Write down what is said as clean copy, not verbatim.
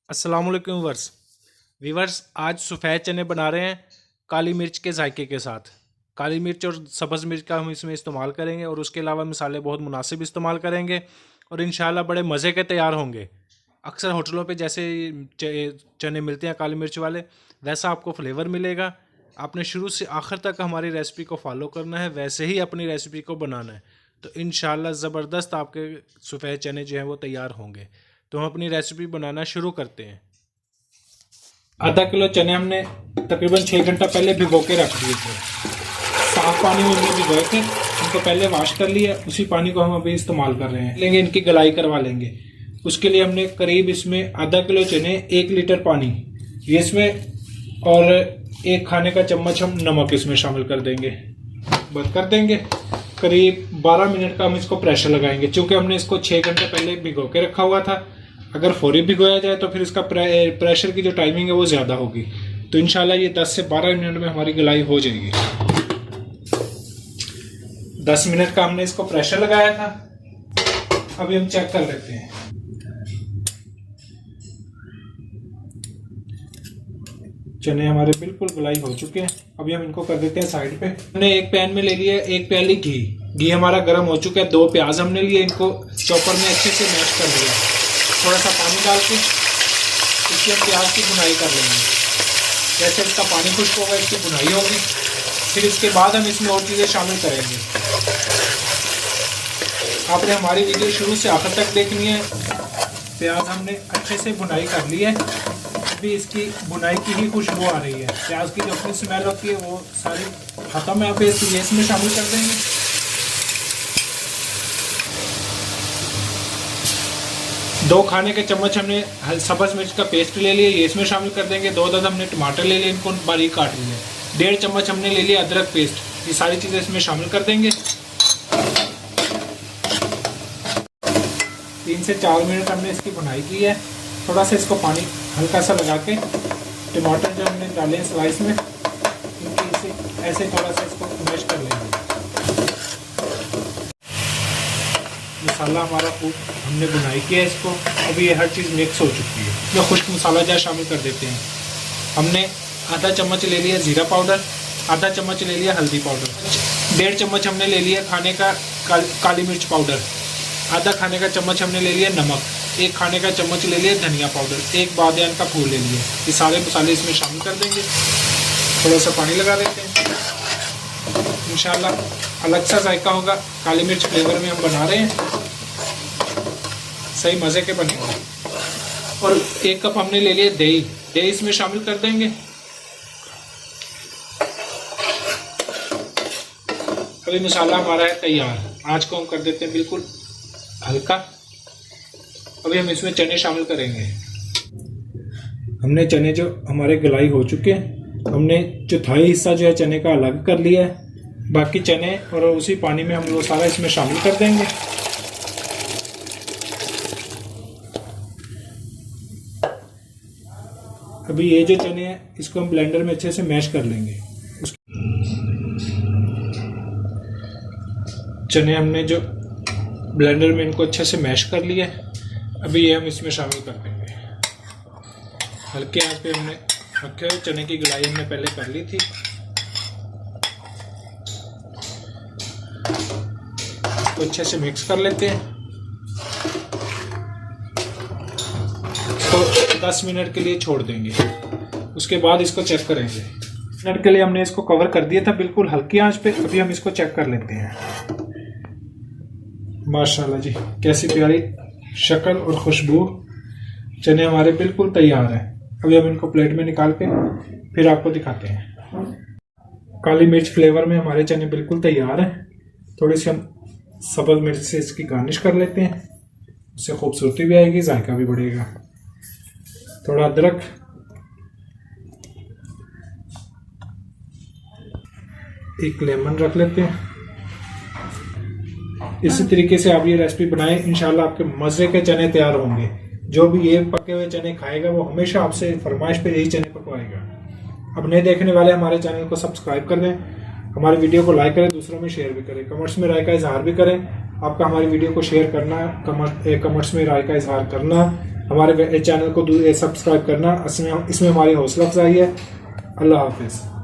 अस्सलामुअलैकुम वीवर्स, आज सफ़ेद चने बना रहे हैं काली मिर्च के जायके के साथ। काली मिर्च और सब्ज़ मिर्च का हम इसमें इस्तेमाल करेंगे और उसके अलावा मसाले बहुत मुनासिब इस्तेमाल करेंगे और इंशाल्लाह बड़े मज़े के तैयार होंगे। अक्सर होटलों पे जैसे चने मिलते हैं काली मिर्च वाले, वैसा आपको फ्लेवर मिलेगा। आपने शुरू से आखिर तक हमारी रेसिपी को फॉलो करना है, वैसे ही अपनी रेसिपी को बनाना है, तो इंशाल्लाह ज़बरदस्त आपके सफ़ेद चने जो हैं वो तैयार होंगे। तो हम अपनी रेसिपी बनाना शुरू करते हैं। आधा किलो चने हमने तकरीबन 6 घंटा पहले भिगो के रख दिए थे। साफ पानी में हमने भिगोए थे, इनको पहले वॉश कर लिया। उसी पानी को हम अभी इस्तेमाल कर रहे हैं। लेंगे इनकी गलाई करवा लेंगे। उसके लिए हमने करीब इसमें आधा किलो चने, 1 लीटर पानी ये इसमें और 1 खाने का चम्मच हम नमक इसमें शामिल कर देंगे। बंद कर देंगे। करीब 12 मिनट का हम इसको प्रेशर लगाएंगे। चूँकि हमने इसको 6 घंटे पहले भिगो के रखा हुआ था, अगर फौरी भिगोया जाए तो फिर इसका प्रेशर की जो टाइमिंग है वो ज़्यादा होगी। तो इंशाल्लाह ये 10 से 12 मिनट में हमारी गलाई हो जाएगी। 10 मिनट का हमने इसको प्रेशर लगाया था। अभी हम चेक कर लेते हैं। चने हमारे बिल्कुल गलाई हो चुके हैं। अभी हम इनको कर देते हैं साइड पे। हमने एक पैन में ले लिया 1 प्याली घी हमारा गर्म हो चुका है। 2 प्याज हमने लिए, इनको चॉपर में अच्छे से मैश कर लिया। थोड़ा सा पानी डाल के इसकी हम प्याज की भुनाई कर लेंगे। जैसे इसका पानी खुश्क होगा इसकी भुनाई होगी। फिर इसके बाद हम इसमें और चीज़ें शामिल करेंगे। आपने हमारी वीडियो शुरू से आखिर तक देखनी है। प्याज हमने अच्छे से भुनाई कर ली है। अभी इसकी भुनाई की ही खुशबू आ रही है। प्याज की जो अपनी स्मेल होती है वो सारी खत्म है। आप इसमें शामिल कर देंगे। 2 खाने के चम्मच हमने सब्ज़ मिर्च का पेस्ट ले लिया, ये इसमें शामिल कर देंगे। 2 अदद हमने टमाटर ले लिए, इनको बारीक काट लिया। 1.5 चम्मच हमने ले लिया अदरक पेस्ट, ये सारी चीज़ें इसमें शामिल कर देंगे। 3 से 4 मिनट हमने इसकी भुनाई की है। थोड़ा सा इसको पानी हल्का सा लगा के टमाटर जो हमने डाले हैं स्लाइस में, इनकी ऐसे थोड़ा सा इसको मैश कर लेंगे। मसाला हमारा खूब हमने बुनाई किया है इसको। अभी ये हर चीज़ मिक्स हो चुकी है। इसमें खुश्क मसाला जार शामिल कर देते हैं। हमने आधा चम्मच ले लिया ज़ीरा पाउडर, आधा चम्मच ले लिया हल्दी पाउडर, 1.5 चम्मच हमने ले लिया खाने का काली मिर्च पाउडर, आधा खाने का चम्मच हमने ले लिया नमक, 1 खाने का चम्मच ले लिया धनिया पाउडर, 1 बादियान का फूल ले लिया। ये सारे मसाले इसमें शामिल कर देंगे। थोड़ा सा पानी लगा देते हैं। इंशाल्लाह अलग सा जायका होगा। काली मिर्च फ्लेवर में हम बना रहे हैं, सही मज़े के बनेंगे। और 1 कप हमने ले लिया दही इसमें शामिल कर देंगे। अभी मसाला हमारा है तैयार। आँच को हम कर देते हैं बिल्कुल हल्का। अभी हम इसमें चने शामिल करेंगे। हमने चने जो हमारे गलाई हो चुके हैं, हमने चौथाई हिस्सा जो है चने का अलग कर लिया है। बाकी चने और उसी पानी में हम वो सारा इसमें शामिल कर देंगे। अभी ये जो चने हैं इसको हम ब्लेंडर में अच्छे से मैश कर लेंगे। चने हमने जो ब्लेंडर में इनको अच्छे से मैश कर लिया है। अभी ये हम इसमें शामिल कर देंगे। हल्के आंच पे हमने रखे हुए चने की गलाई हमने पहले कर ली थी। तो अच्छे से मिक्स कर लेते हैं। तो 10 मिनट के लिए छोड़ देंगे। उसके बाद इसको चेक करेंगे। मिनट के लिए हमने इसको कवर कर दिया था बिल्कुल हल्की आंच पे। अभी हम इसको चेक कर लेते हैं। माशाल्लाह जी, कैसी प्यारी शक्ल और खुशबू। चने हमारे बिल्कुल तैयार हैं। अभी हम इनको प्लेट में निकाल के फिर आपको दिखाते हैं। काली मिर्च फ्लेवर में हमारे चने बिल्कुल तैयार हैं। थोड़ी सी हम सब्ज़ मिर्च से इसकी गार्निश कर लेते हैं, उससे खूबसूरती भी आएगी, जायका भी बढ़ेगा। थोड़ा अदरक, एक लेमन रख लेते हैं। इसी तरीके से आप ये रेसिपी बनाएं, इंशाल्लाह आपके मज़े के चने तैयार होंगे। जो भी ये पके हुए चने खाएगा वो हमेशा आपसे फरमाइश पे यही चने पकवाएगा। अब नए देखने वाले हमारे चैनल को सब्सक्राइब कर दें, हमारी वीडियो को लाइक करें, दूसरों में शेयर भी करें, कमेंट्स में राय का इजहार भी करें। आपका हमारी वीडियो को शेयर करना, कमेंट्स में राय का इजहार करना हमारे चैनल को सब्सक्राइब करना, इसमें हमारी हौसला अफजाई है। अल्लाह हाफिज़।